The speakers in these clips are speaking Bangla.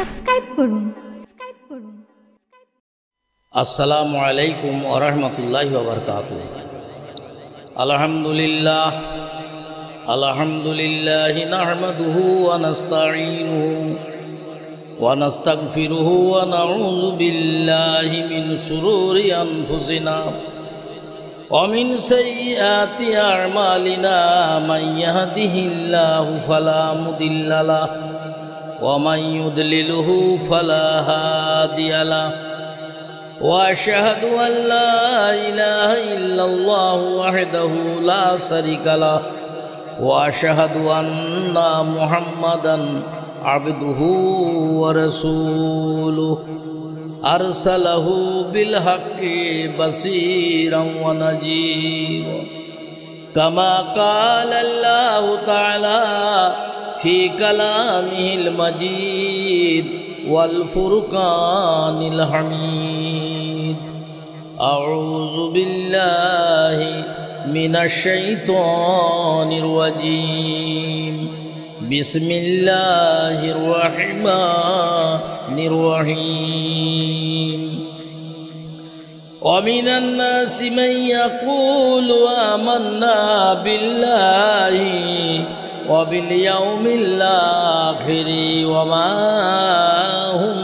সাবস্ক্রাইব করুন। আসসালামু আলাইকুম ওয়া রাহমাতুল্লাহি ওয়া বারাকাতুহু। আলহামদুলিল্লাহি নাহমাদুহু ওয়া নাস্তাঈনুহু ওয়া নাস্তাগফিরুহু ওয়া নাউযু বিল্লাহি মিন শুরুরি আনফুসিনা ওয়া মিন সাইয়্যাতি আ'মালিনা মান ইয়াহদিহিল্লাহু ফালা মুদিল্লা লাহু ওয়া মান ইউদ্লিলহু ফালা হাদিয়া লাহু وأشهد أن لا إله إلا الله وحده لا شريك له وأشهد أن محمدا عبده ورسوله أرسله بالحق بصيرا ونذيرا كما قال الله تعالى في كلامه المجيد والفرقان الحميد أعوذ بالله من الشيطان الرجيم بسم الله الرحمن الرحيم ومن الناس من يقول آمنا بالله وباليوم الآخر وما هم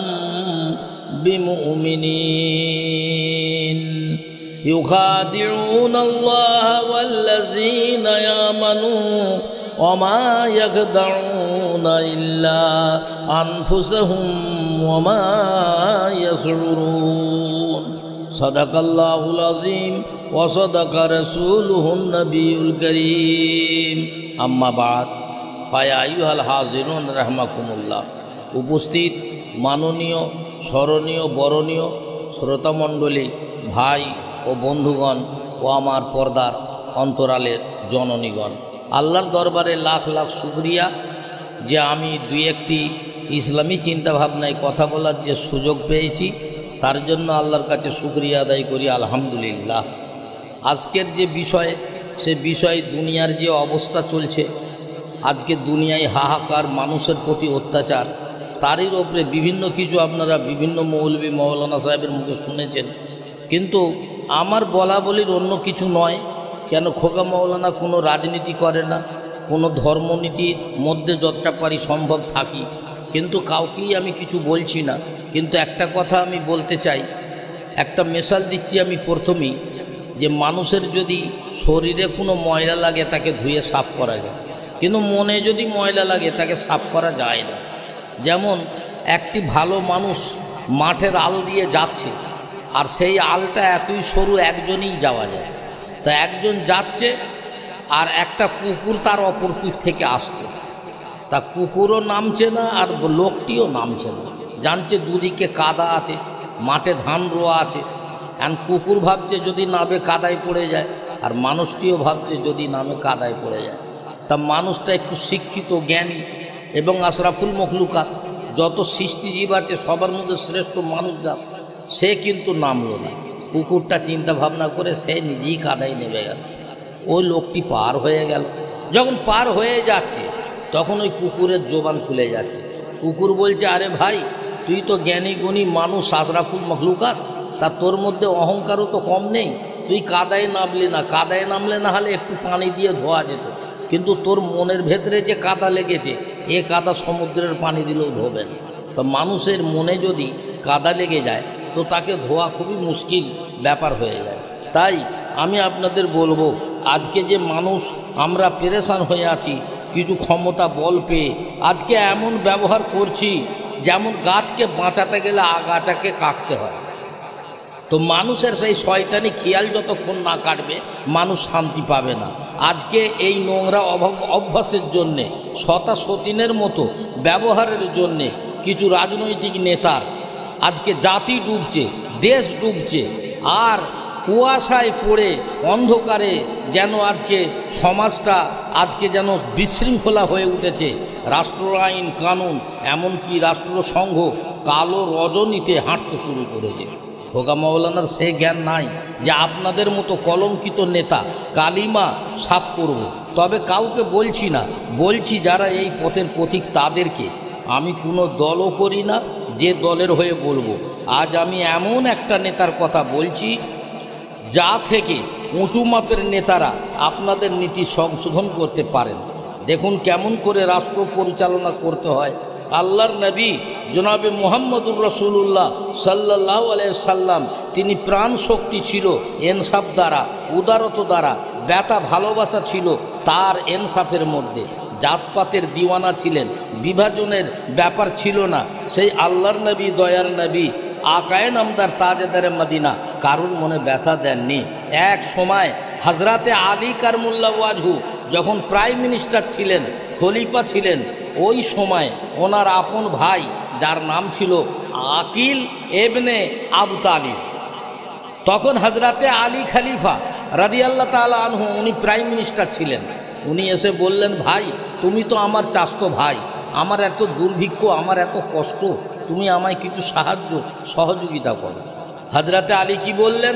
بمؤمنين يخادعون الله والذين آمنوا وما يخدعون إلا أنفسهم وما يشعرون صدق الله العظيم وصدق رسوله النبي الكريم আম্মা বাদ ফায়া আইয়ুহাল হাজিরুন রাহমাকুমুল্লাহ। উপস্থিত মাননীয় স্মরণীয় বরণীয় শ্রোতামণ্ডলী ভাই ও বন্ধুগণ ও আমার পর্দার অন্তরালের জননীগণ, আল্লাহর দরবারে লাখ লাখ শুকরিয়া যে আমি দুই একটি ইসলামী চিন্তাভাবনায় কথা বলার যে সুযোগ পেয়েছি, তার জন্য আল্লাহর কাছে শুকরিয়া আদায় করি আলহামদুলিল্লাহ। আজকের যে বিষয়, সে বিষয় দুনিয়ার যে অবস্থা চলছে, আজকে দুনিয়ায় হাহাকার, মানুষের প্রতি অত্যাচার, তারই ওপরে বিভিন্ন কিছু আপনারা বিভিন্ন মৌলবী মৌলানা সাহেবের মুখে শুনেছেন। কিন্তু আমার বলা বলির অন্য কিছু নয়। কেন খোকা মৌলানা কোনো রাজনীতি করে না, কোনো ধর্মনীতির মধ্যে যতটা পারি সম্ভব থাকি, কিন্তু কাউকেই আমি কিছু বলছি না। কিন্তু একটা কথা আমি বলতে চাই, একটা মেশাল দিচ্ছি আমি প্রথমেই, যে মানুষের যদি শরীরে কোনো ময়লা লাগে তাকে ধুয়ে সাফ করা যায়, কিন্তু মনে যদি ময়লা লাগে তাকে সাফ করা যায় না। যেমন একটি ভালো মানুষ মাঠের আল দিয়ে যাচ্ছে, আর সেই আলটা এতই সরু একজনই যাওয়া যায়, তা একজন যাচ্ছে আর একটা কুকুর তার অপর পিঠ থেকে আসছে, তা কুকুরও নামছে না আর লোকটিও নামছে না, জানছে দুদিকে কাদা আছে, মাঠে ধান রোয়া আছে। এখন কুকুর ভাবছে যদি নামে কাদায় পড়ে যায়, আর মানুষটিও ভাবছে যদি নামে কাদায় পড়ে যায়। তা মানুষটা একটু শিক্ষিত, জ্ঞানী এবং আশরাফুল মখলুকাত, যত সৃষ্টিজীব আছে সবার মধ্যে শ্রেষ্ঠ মানুষ জাত, সে কিন্তু নামলো না। কুকুরটা চিন্তা ভাবনা করে সে নিজেই কাদায় নেমে গেল। ওই লোকটি পার হয়ে গেল। যখন পার হয়ে যাচ্ছে তখন ওই কুকুরের জোবান খুলে যাচ্ছে। কুকুর বলছে, আরে ভাই, তুই তো জ্ঞানী গুণী মানুষ, আশরাফুল মখলুকাত, তা তোর মধ্যে অহংকারও তো কম নেই। তুই কাদায় নামলি না, কাদায় নামলে না হলে একটু পানি দিয়ে ধোয়া যেত, কিন্তু তোর মনের ভেতরে যে কাদা লেগেছে, এ কাদা সমুদ্রের পানি দিলেও ধোবে না। তো মানুষের মনে যদি কাদা লেগে যায় তো তাকে ধোয়া খুবই মুশকিল ব্যাপার হয়ে যায়। তাই আমি আপনাদের বলবো, আজকে যে মানুষ আমরা পেরেশান হয়ে আছি কিছু ক্ষমতা বল পেয়ে, আজকে এমন ব্যবহার করছি যেমন গাছকে বাঁচাতে গেলে আগাছাকে কাটতে হয়। তো মানুষের সেই শয়তানি খেয়াল যতক্ষণ না কাটবে মানুষ শান্তি পাবে না। আজকে এই নোংরা অভ্যাসের জন্যে, সতা সতীনের মতো ব্যবহারের জন্যে কিছু রাজনৈতিক নেতার আজকে জাতি ডুবছে, দেশ ডুবছে, আর কুয়াশায় পড়ে অন্ধকারে যেন আজকে সমাজটা আজকে যেন বিশৃঙ্খলা হয়ে উঠেছে। রাষ্ট্র আইন কানুন, এমনকি রাষ্ট্রসংঘ কালো রজনীতে হাঁটতে শুরু করেছে। খোকা মৌলানার সে জ্ঞান নাই যে আপনাদের মতো কলঙ্কিত নেতা কালিমা সাফ করব। তবে কাউকে বলছি না, বলছি যারা এই পথের পথিক তাদেরকে, আমি কোনো দলও করি না যে দলের হয়ে বলবো। আজ আমি এমন একটা নেতার কথা বলছি যা থেকে উঁচু মাপের নেতারা আপনাদের নীতি সংশোধন করতে পারেন। দেখুন কেমন করে রাষ্ট্র পরিচালনা করতে হয়। আল্লাহর নবী জনাবে মুহাম্মদুর রাসূলুল্লাহ সাল্লাল্লাহু আলাইহি সাল্লাম, তিনি প্রাণ শক্তি ছিল ইনসাফ দ্বারা, উদারতা দ্বারা, ব্যথা ভালোবাসা ছিল তার ইনসাফের মধ্যে। জাতপাতের দিওয়ানা ছিলেন, বিভাজনের ব্যাপার ছিল না। সেই আল্লাহর নবী, দয়ার নবী, আকায়ে নামদার, তাজেদারে মদিনা কারুর মনে ব্যথা দেননি। এক সময় হজরতে আলী কারমুল্লাহ ওয়াজহু যখন প্রাইম মিনিস্টার ছিলেন, খলিফা ছিলেন, ওই সময় ওনার আপন ভাই যার নাম ছিল আকিল ইবনে আবু তালিব, তখন হজরতে আলী খলিফা রাদিয়াল্লাহু তাআলা আনহু, উনি প্রাইম মিনিস্টার ছিলেন। উনি এসে বললেন, ভাই তুমি তো আমার চাচতো ভাই, আমার এত দুর্ভিক্ষ, আমার এত কষ্ট, তুমি আমায় কিছু সাহায্য সহযোগিতা করো। হজরতে আলী কি বললেন,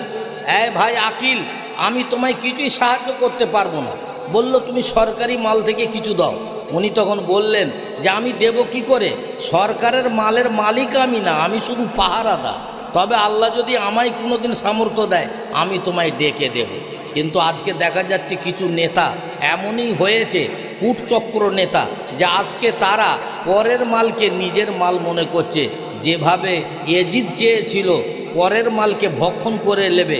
এ ভাই আকিল, আমি তোমায় কিছুই সাহায্য করতে পারবো না। বলল, তুমি সরকারি মাল থেকে কিছু দাও। উনি তখন বললেন যে আমি দেব কি করে, সরকারের মালের মালিক আমি না, আমি শুধু পাহারাদার। তবে আল্লাহ যদি আমায় কোনোদিন সামর্থ্য দেয় আমি তোমায় ডেকে দেব। কিন্তু আজকে দেখা যাচ্ছে কিছু নেতা এমনই হয়েছে, কূটচক্র নেতা, যে আজকে তারা পরের মালকে নিজের মাল মনে করছে। যেভাবে এজিদ চেয়েছিল পরের মালকে ভক্ষণ করে নেবে,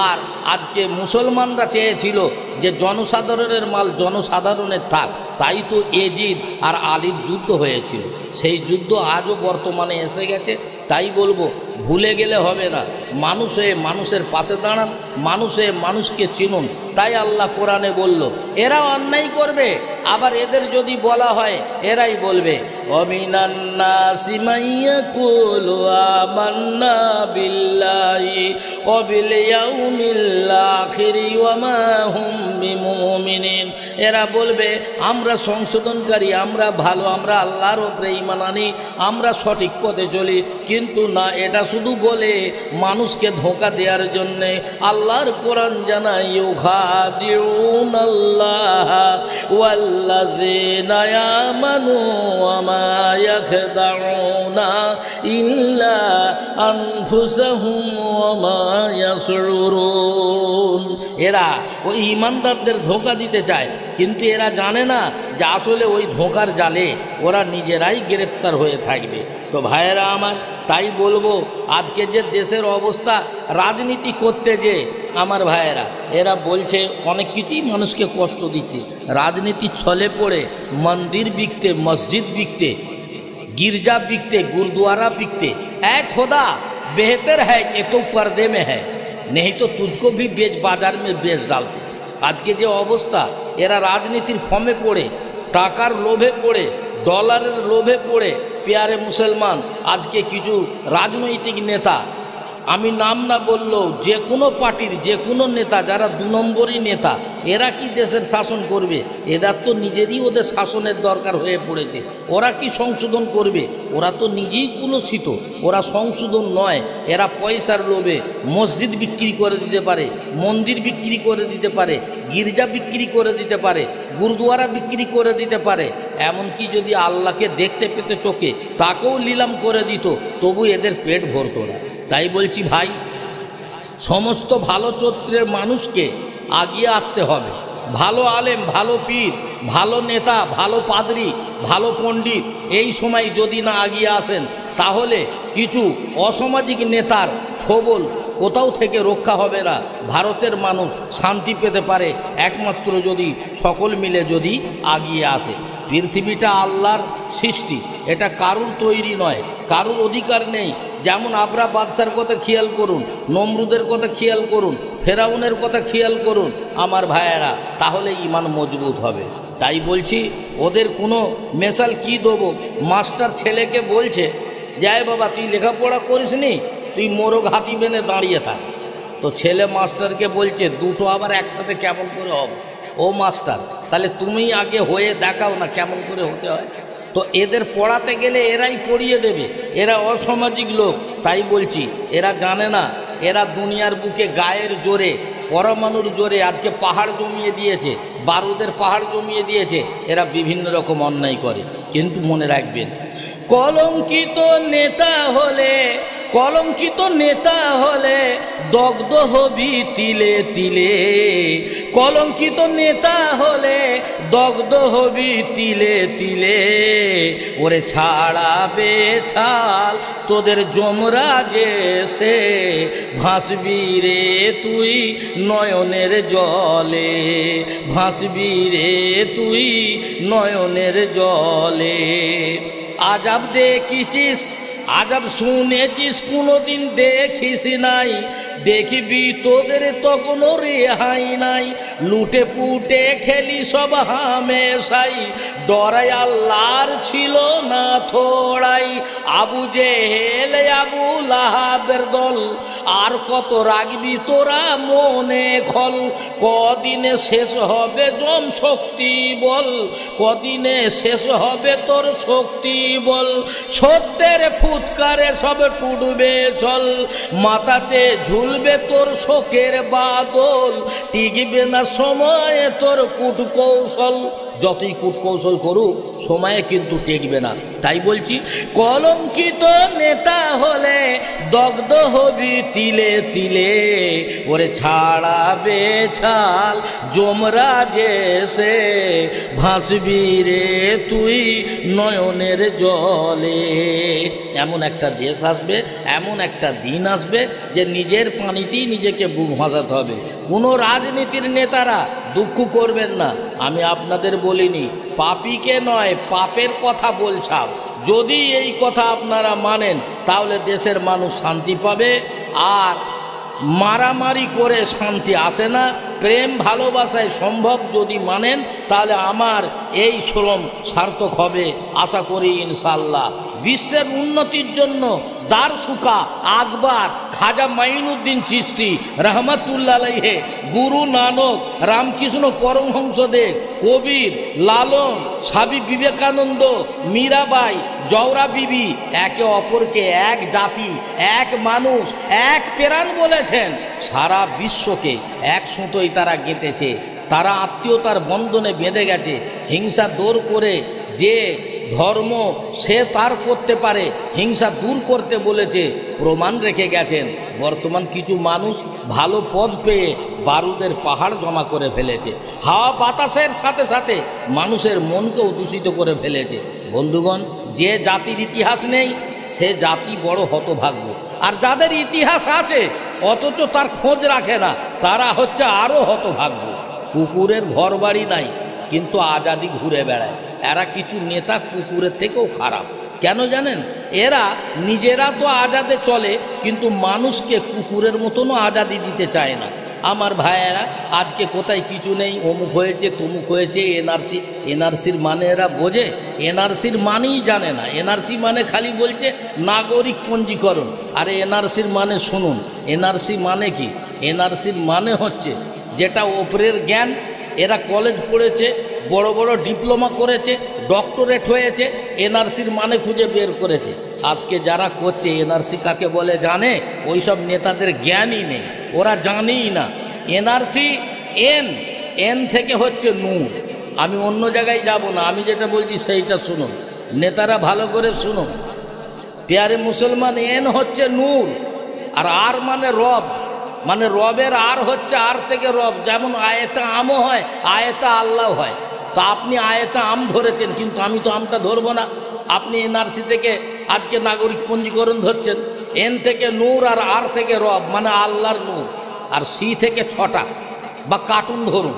আর আজকে মুসলমানরা চেয়েছিল যে জনসাধারণের মাল জনসাধারণের থাক, তাই তো এজিদ আর আলীর যুদ্ধ হয়েছিল। সেই যুদ্ধ আজও বর্তমানে এসে গেছে। তাই বলবো, ভুলে গেলে হবে না, মানুষ হয়ে মানুষের পাশে দাঁড়ান, মানুষ হয়ে মানুষকে চিনুন। তাই আল্লাহ কোরআনে বলল, এরা অন্যায় করবে, আবার এদের যদি বলা হয় এরাই বলবে, ওয়ামিনান নাসি মাইয়াকুলু আমান্না বিল্লাহি ওয়া বিল ইয়াউমিল আখিরি ওয়া মা হুম বিমুমিনিন। এরা বলবে আমরা সংশোধনকারী, আমরা ভালো, আমরা আল্লাহর উপরে ঈমান আনি, আমরা সঠিক পথে চলি। কিন্তু না, এটা শুধু বলে মানুষকে ধোঁকা দেওয়ার জন্যে। আল্লাহর কোরআন জানায়, ইউখাদিউনাল্লাহ ওয়াল্লাযীনা আমানু ওয়া মা ইয়াখদাউনা ইল্লা আনফুসাহুম ওয়া মা ইয়াশউরুন। এরা ওই ঈমানদারদের ধোঁকা দিতে চায়, কিন্তু এরা জানে না যে আসলে ওই ধোঁকার জালে ওরা নিজেরাই গ্রেপ্তার হয়ে থাকবে। তো ভাইয়েরা আমার, তাই বলবো, আজকে যে দেশের অবস্থা, রাজনীতি করতে যে আমার ভাইয়েরা, এরা বলছে অনেক কিছুই মানুষকে কষ্ট দিচ্ছে। রাজনীতি ছলে পড়ে মন্দির বিকতে, মসজিদ বিকতে, गिरजा बिकते, गुरुद्वारा बिकते। ऐ खुदा बेहतर है कि तो पर्दे में है, नहीं तो तुझको भी बेच बाजार में बेच डालते। आज के जो अवस्था, एरा राजनीतिर फर्मे पड़े, टाकार लोभे पड़े, डलारेर लोभे पड़े प्यारे मुसलमान आज के किछु राजनैतिक नेता, आमी नाम ना बोललो जे कोनो पार्टिर जे कोनो नेता जारा दु नम्बरी नेता, एरा कि देशेर शासन करबे? एदार तो निजेरই ओদের शासनेर दरकार हये पड़ेছে। ओरा कि संशोधन करबे? ओरा तो निजेই কুলসিত, ओरा संशोधन नय। एरा पयसार लोभे मस्जिद बिक्री करे दिते पारे, मंदिर बिक्री करे दिते पारे, गिरजा बिक्री करे दिते पारे, गुरुद्वारा बिक्री करे दिते पारे, एमनकि यदि आल्लाहके देखते पेते चोखे ताकेও लीलाम करे दित, तबु एদের पेट भरतो ना। তাই বলছি ভাই, সমস্ত ভালো চরিত্রের মানুষকে আগিয়ে আসতে হবে। ভালো আলেম, ভালো পীর, ভালো নেতা, ভালো পাদ্রী, ভালো পণ্ডিত এই সময় যদি না আগিয়ে আসেন, তাহলে কিছু অসামাজিক নেতার ছোবল কোথাও থেকে রক্ষা হবে না। ভারতের মানুষ শান্তি পেতে পারে একমাত্র যদি সকল মিলে যদি আগিয়ে আসে। পৃথিবীটা আল্লাহর সৃষ্টি, এটা কারুর তৈরি নয়, কারুর অধিকার নেই। যেমন আবরা বাদশার কথা খেয়াল করুন, নমরুদের কথা খেয়াল করুন, ফেরাউনের কথা খেয়াল করুন আমার ভাইয়েরা, তাহলে ঈমান মজবুত হবে। তাই বলছি, ওদের কোনো মেশাল কি দেবো? মাস্টার ছেলেকে বলছে, যাই বাবা তুই লেখাপড়া করিসনি, তুই মোরগ হাতি বেনে দাঁড়িয়ে থাক। তো ছেলে মাস্টারকে বলছে, দুটো আবার একসাথে কেমন করে হবে? ও মাস্টার, তাহলে তুমি আগে হয়ে দেখাও না কেমন করে হতে হয়। তো এদের পড়াতে গেলে এরাই পড়িয়ে দেবে, এরা অসামাজিক লোক। তাই বলছি, এরা জানে না, এরা দুনিয়ার বুকে গায়ের জোরে, পরমাণুর জোরে আজকে পাহাড় জমিয়ে দিয়েছে, বারুদের পাহাড় জমিয়ে দিয়েছে। এরা বিভিন্ন রকম অন্যায় করে, কিন্তু মনে রাখবেন কলঙ্কিত নেতা হলে, কলঙ্কিত নেতা হলে দগ্ধ হবি তিলে তিলে, কলঙ্কিত নেতা হলে দগ্ধ হবি তিলে তিলে। ওরে ছাড়াবে ছাল তোদের যমরাজে সে, ভাসবি রে তুই নয়নের জলে, ভাসবি রে তুই নয়নের জলে। আজাব দেখিছিস, আজাব শুনেছিস, কোনোদিন দেখিস নাই, দেখবি তোদের তখনও রেহাই নাই। লুটে পুটে খেলি সব হামেশাই, ডরাই আল্লাহর ছিল না থোড়াই। আবু জেহেল আবু লাহাবের দল, আর কত রাখবি তোরা মনে খল। কদিনে শেষ হবে জম শক্তি বল, কদিনে শেষ হবে তোর শক্তি বল। সত্যের ফুৎকারে সব টুটবে চল, মাথাতে ঝুলবে তোর শোকের বাদল। টিকবে না সময়ে তোর কূট কৌশল, যতই কূট কৌশল করুক সময়ে কিন্তু টিকবে না। তাই বলছি কলঙ্কিত নেতা হলে দগ্ধ হবি তিলে তিলে। ওরে ছাড়াবে ছাল যমরাজে সে, ভাসবি রে তুই নয়নের জলে। এমন একটা দেশ আসবে, এমন একটা দিন আসবে যে নিজের পানিতেই নিজেকে বুক ভাসাতে হবে। কোনো রাজনীতির নেতারা দুঃখ করবেন না, আমি আপনাদের বলিনি, পাপীকে নয় পাপের কথা বলছাম। যদি এই কথা আপনারা মানেন তাহলে দেশের মানুষ শান্তি পাবে। আর মারামারি করে শান্তি আসে না, প্রেম ভালোবাসায় সম্ভব। যদি মানেন তাহলে আমার এই শ্রম সার্থক হবে আশা করি ইনশাল্লাহ। বিশ্বের উন্নতির জন্য দারসুখা আকবর, খাজা মাইনুদ্দিন চিশতি রহমতুল্লাহ আলাইহি, গুরু নানক, রামকৃষ্ণ পরমহংসদেব, কবির, লালন, স্বামী বিবেকানন্দ, মীরাবাই, জওরা বিবি একে অপরকে এক জাতি, এক মানুষ, এক প্রাণ বলেছেন। সারা বিশ্বকে এক সুতোয় তারা গেঁথেছে, তারা আত্মীয়তার বন্ধনে বেঁধে গেছে। হিংসা দূর করে যে ধর্ম সে তার করতে পারে, হিংসা দূর করতে বলেছে, প্রমাণ রেখে গেছেন। বর্তমান কিছু মানুষ ভালো পদ পেয়ে বারুদের পাহাড় জমা করে ফেলেছে, হাওয়া বাতাসের সাথে সাথে মানুষের মনকেও দূষিত করে ফেলেছে। বন্ধুগণ, যে জাতির ইতিহাস নেই সে জাতি বড় হতভাগ্য, আর যাদের ইতিহাস আছে অথচ তার খোঁজ রাখে না তারা হচ্ছে আরও হতভাগ্য। কুকুরের ঘর বাড়ি নাই কিন্তু আজাদি ঘুরে বেড়ায়। এরা কিছু নেতা কুকুরের থেকেও খারাপ। কেন জানেন? এরা নিজেরা তো আজাদে চলে কিন্তু মানুষকে কুকুরের মতনও আজাদি দিতে চায় না। আমার ভাইয়েরা, আজকে কোথায় কিছু নেই, অমুক হয়েছে তমুক হয়েছে, এনআরসি, এনআরসির মানে এরা বোঝে? এনআরসির মানেই জানে না। এনআরসি মানে খালি বলছে নাগরিক পঞ্জীকরণ। আরে এনআরসির মানে শুনুন, এনআরসি মানে কি? এনআরসির মানে হচ্ছে যেটা ওপরের জ্ঞান, এরা কলেজ পড়েছে, বড় বড় ডিপ্লোমা করেছে, ডক্টরেট হয়েছে, এনআরসির মানে খুঁজে বের করেছে। আজকে যারা করছে এনআরসি কাকে বলে জানে? ওই সব নেতাদের জ্ঞানই নেই, ওরা জানেই না। এনআরসি এন, এন থেকে হচ্ছে নূর। আমি অন্য জায়গায় যাব না, আমি যেটা বলছি সেইটা শুনুন, নেতারা ভালো করে শুনুন। প্যারে মুসলমান, এন হচ্ছে নূর, আর আর মানে রব, মানে রবের আর হচ্ছে আর থেকে রব। যেমন আয়েতা আমও হয়, আয়েতা আল্লাহ হয়। তো আপনি আয়েতা আম ধরেছেন, কিন্তু আমি তো আমটা ধরবো না। আপনি এনআরসি থেকে আজকে নাগরিক পঞ্জীকরণ ধরছেন। এন থেকে নূর আর আর থেকে রব, মানে আল্লাহর নূর। আর সি থেকে ছটা বা কার্টুন ধরুন,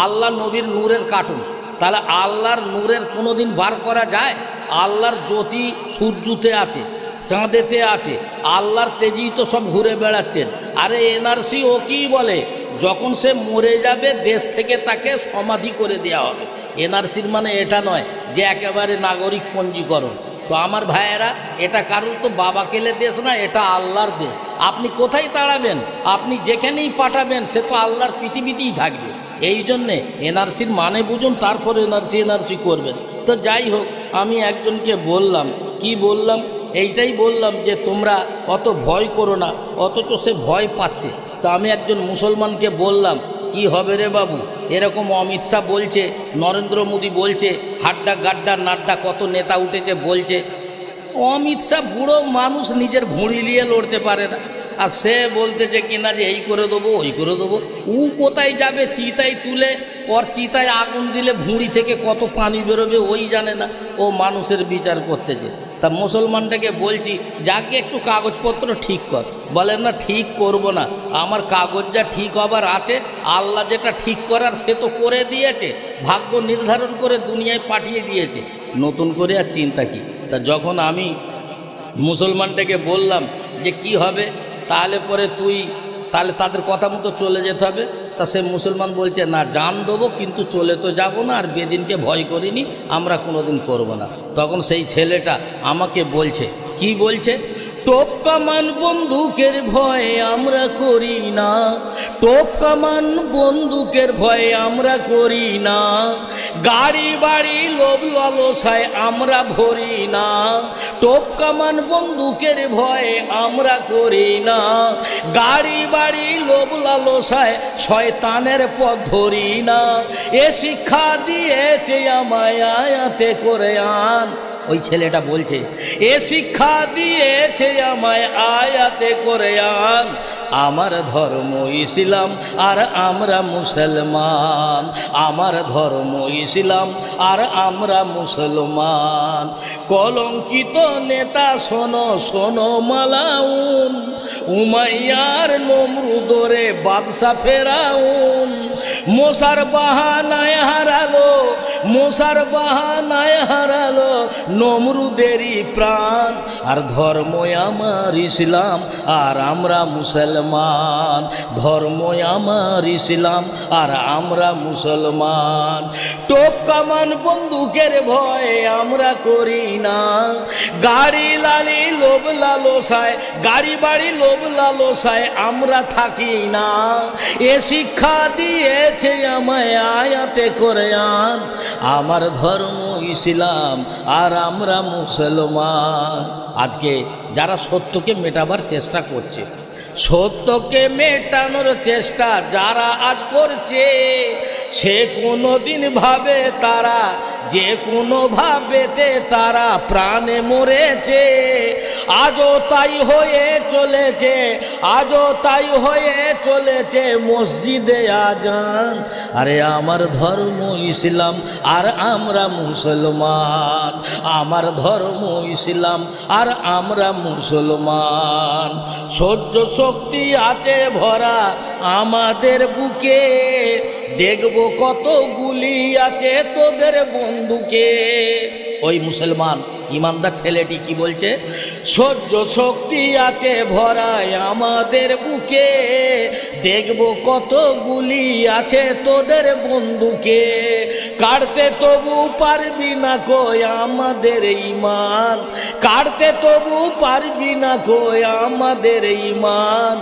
আল্লাহ নবীর নূরের কার্টুন। তাহলে আল্লাহর নূরের কোনো দিন বার করা যায়? আল্লাহর জ্যোতি সূর্যতে আছে, চাঁদেতে আছে, আল্লাহর তেজেই তো সব ঘুরে বেড়াচ্ছেন। আরে এনআরসি ও কি বলে? যখন সে মরে যাবে দেশ থেকে তাকে সমাধি করে দেওয়া হবে। এনআরসির মানে এটা নয় যে একেবারে নাগরিক পঞ্জীকরণ। তো আমার ভাইয়েরা, এটা কারোর তো বাবা কেলে দেশ না, এটা আল্লাহর দেশ। আপনি কোথায় তাড়াবেন? আপনি যেখানেই পাঠাবেন সে তো আল্লাহর পৃথিবীতেই থাকবে। এই জন্যে এনআরসির মানে বুঝুন, তারপর এনআরসি করবেন। তো যাই হোক, আমি একজনকে বললাম, কি বললাম? এইটাই বললাম যে তোমরা অত ভয় করো না, অথচ সে ভয় পাচ্ছে। তো আমি একজন মুসলমানকে বললাম, কি হবে রে বাবু, এরকম অমিত শাহ বলছে, নরেন্দ্র মোদী বলছে, হাড্ডা গাড্ডা নাড্ডা কত নেতা উঠেছে বলছে, অমিত শাহ বুড়ো মানুষ, নিজের ভুঁড়ি নিয়ে লড়তে পারে না, আর সে বলতেছে কিনা যে এই করে দেবো ওই করে দেবো। ও কোথায় যাবে? চিতায় তুলে ওর চিতায় আগুন দিলে ভুঁড়ি থেকে কত পানি বেরোবে ওই জানে না, ও মানুষের বিচার করতেছে। তা মুসলমানটাকে বলছি যাকে একটু কাগজপত্র ঠিক কর। বলেন না ঠিক করব না, আমার কাগজ যা ঠিক হবার আছে, আল্লাহ যেটা ঠিক করার সে তো করে দিয়েছে, ভাগ্য নির্ধারণ করে দুনিয়ায় পাঠিয়ে দিয়েছে, নতুন করে আর চিন্তা কি। তা যখন আমি মুসলমানটাকে বললাম যে কি হবে, তাহলে পরে তাহলে তাদের কথা মতো চলে যেতে হবে। তা সে মুসলমান বলছে না, জান দেবো কিন্তু চলে তো যাব না, আর বেদিনকে ভয় করিনি, আমরা কোনোদিন করব না। তখন সেই ছেলেটা আমাকে বলছে, কি বলছে, টোপ কামান বন্দুকের ভয়ে আমরা করি না, টোপ কামান বন্দুকের ভয়ে আমরা করি না, গাড়ি বাড়ি লোভ লালসায় আমরা ভরি না, টোপ কামান বন্দুকের ভয়ে আমরা করি না, গাড়ি বাড়ি লোভ লালসায় শয়তানের পথ ধরি না, এ শিক্ষা দিয়েছে আমায় আয়াতে কোরআন। ওই ছেলেটা বলছে এ শিক্ষা দিয়েছে আমায় আয়াতে কোরআন, আমার ধর্ম ইসলাম আর আমরা মুসলমান, আমার ধর্ম ইসলাম আর আমরা মুসলমান। কলঙ্কিত নেতা শোনো শোনো মালাউন, উমাইয়ার নমরুদরে বাদশা ফেরাউন, মোসার বাহানায় হারালো, মোসার বাহানায় হারালো নমরুদেরই প্রাণ, আর ধর্ম আমার ইসলাম আর আমরা মুসলমান, ধর্ম আমার ইসলাম আর আমরা মুসলমান। টোপ কামান বন্দুকের ভয়ে আমরা করি না, গাড়ি লালি লোভ লালসায়, গাড়ি বাড়ি লোভ লালসায় আমরা থাকি না, এ শিক্ষা দিয়েছে আমায় আয়াতে কোরআন, আমার ধর্ম ইসলাম আর আমরা মুসলমান। আজকে যারা সত্যকে মেটাবার চেষ্টা করছে, সত্যকে মেটানোর চেষ্টা যারা আজ করছে, সে কোনোদিন ভাবে তারা যে কোনো ভাবেতে তারা প্রাণে মরেছে, আজও তাই হয়ে চলেছে, আজও তাই হয়ে চলেছে মসজিদে আজান। আরে আমার ধর্ম ইসলাম আর আমরা মুসলমান, আমার ধর্ম ইসলাম আর আমরা মুসলমান। সহ্য শক্তি আছে ভরা আমাদের বুকে, দেখবো কত গুলি আছে তোদের বন্দুকে। ওই মুসলমান ইমানদার ছেলেটি কি বলছে, সহ্য শক্তি আছে ভরায় আমাদের বুকে, দেখবো কত গুলি আছে তোদের বন্দুকে, কাটতে তবু পারবি না কই আমাদের ঈমান, কাটতে তবু পারবি না কই আমাদের ঈমান,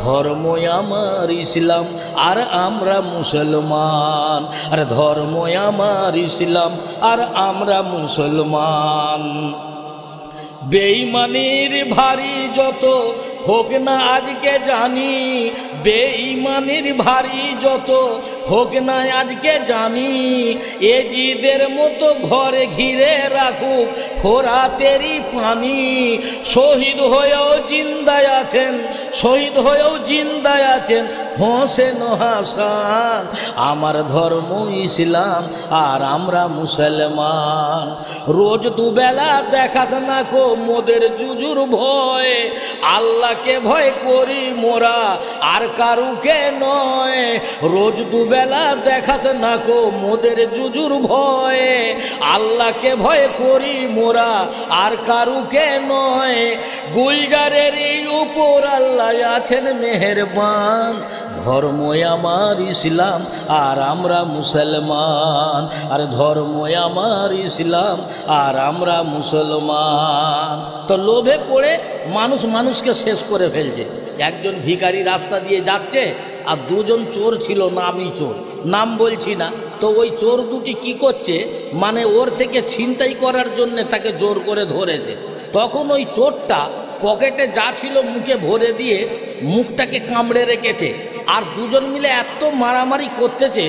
ধর্ম আমার ইসলাম আর আমরা মুসলমান, আর ধর্ম আমার ইসলাম আর আমরা মুসলমান। বেঈমানির ভারী যত হোক না আজকে জানি, বেঈমানির ভারী যত হোক না আজকে জানি, এজিদের মতো ঘরে ঘিরে রাখুক ফোরাতেরই পানি, শহীদ হয়েও জিন্দায় আছেন, শহীদ হয়েও জিন্দায় আছেন হোসেন হাসান, আমার ধর্ম ইসলাম আর আমরা মুসলমান। রোজ দুবেলা দেখাস না কো মোদের জুজুর ভয়, আল্লাহকে ভয় করি মোরা আর কারুকে নয়, রোজ দুবেলা দেখাস না কো মোদের জুজুর ভয়, আল্লাহকে ভয় করি মোরা আর কারুকে নয়, গুলজারের উপর আল্লাহ আছেন মেহেরবান, ধর্ম আমার ইসলাম আর আমরা মুসলমান, আর ধর্ম আমার ইসলাম আর আমরা মুসলমান। তো লোভে পড়ে মানুষ মানুষকে শেষ করে ফেলছে। একজন ভিখারি রাস্তা দিয়ে যাচ্ছে, আর দুজন চোর ছিল, নামই চোর, নাম বলছি না। তো ওই চোর দুটি কি করছে, মানে ওর থেকে ছিনতাই করার জন্য তাকে জোর করে ধরেছে। তখন ওই চোরটা পকেটে যা ছিল মুখে ভরে দিয়ে মুখটাকে কামড়ে রেখেছে, আর দুজন মিলে এত মারামারি করতেছে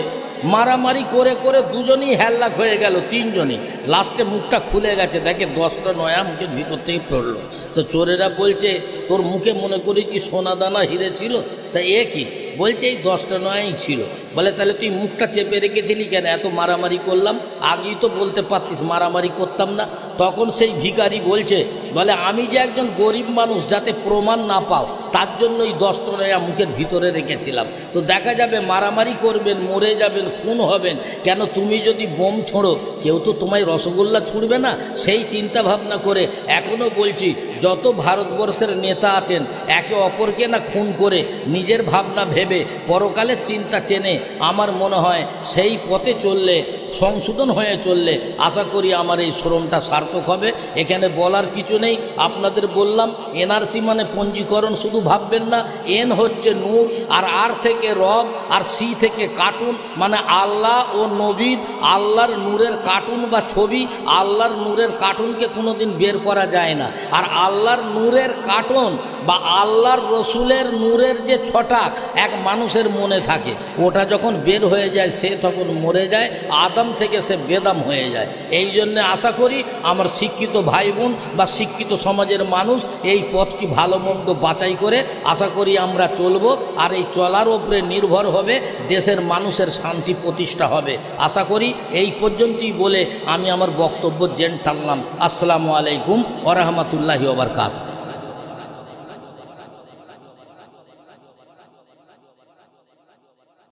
মারামারি করে করে দুজনই হ্যাল্লাক হয়ে গেল, তিনজনই। লাস্টে মুখটা খুলে গেছে, দেখে 10টা নয়া মুখের ভিতর থেকে পড়লো। তো চোরেরা বলছে, তোর মুখে মনে করি কি সোনা দানা হিরে ছিল? তা এ কি বলছে, এই 10টা নয়াই ছিল। বলে তাহলে তুই মুখটা চেপে রেখেছিলি কেন? এত মারামারি করলাম, আগেই তো বলতে পারতিস মারামারি করতাম না। তখন সেই ভিখারি বলছে, বলে আমি যে একজন গরিব মানুষ, যাতে প্রমাণ না পাও তার জন্য এই 10টা নয়া মুখের ভিতরে রেখেছিলাম। তো দেখা যাবে মারামারি করবেন, মরে যাবেন, খুন হবেন, কেন তুমি যদি বোম ছোঁড়ো কেউ তো তোমায় রসগোল্লা ছুঁড়বে না। সেই চিন্তা ভাবনা করে এখনও বলছি, যত ভারতবর্ষের নেতা আছেন একে অপরকে না খুন করে নিজের ভাবনা ভেবে পরকালের চিন্তা চেনে আমার মনে হয় সেই পথে চললে, সংশোধন হয়ে চললে আশা করি আমার এই শ্রমটা সার্থক হবে। এখানে বলার কিছু নেই, আপনাদের বললাম এনআরসি মানে পঞ্জীকরণ শুধু ভাববেন না। এন হচ্ছে নূর, আর থেকে রব, আর সি থেকে কার্টুন, মানে আল্লাহ ও নবীর, আল্লাহর নূরের কার্টুন বা ছবি। আল্লাহর নূরের কার্টুনকে কোনোদিন বের করা যায় না। আর আল্লাহর নূরের কার্টুন বা আল্লাহর রসুলের নূরের যে ছটাক এক মানুষের মনে থাকে, ওটা যখন বের হয়ে যায় সে তখন মরে যায়, আদম থেকে সে বেদাম হয়ে যায়। এই জন্যে আশা করি আমার শিক্ষিত ভাই বোন বা শিক্ষিত সমাজের মানুষ এই পথটি ভালো মন্দ বাছাই করে আশা করি আমরা চলবো। আর এই চলার ওপরে নির্ভর হবে দেশের মানুষের শান্তি প্রতিষ্ঠা হবে। আশা করি এই পর্যন্তই বলে আমি আমার বক্তব্য জেন টানলাম। আসসালামু আলাইকুম ওয়া রাহমাতুল্লাহি ওয়া বারাকাতুহু।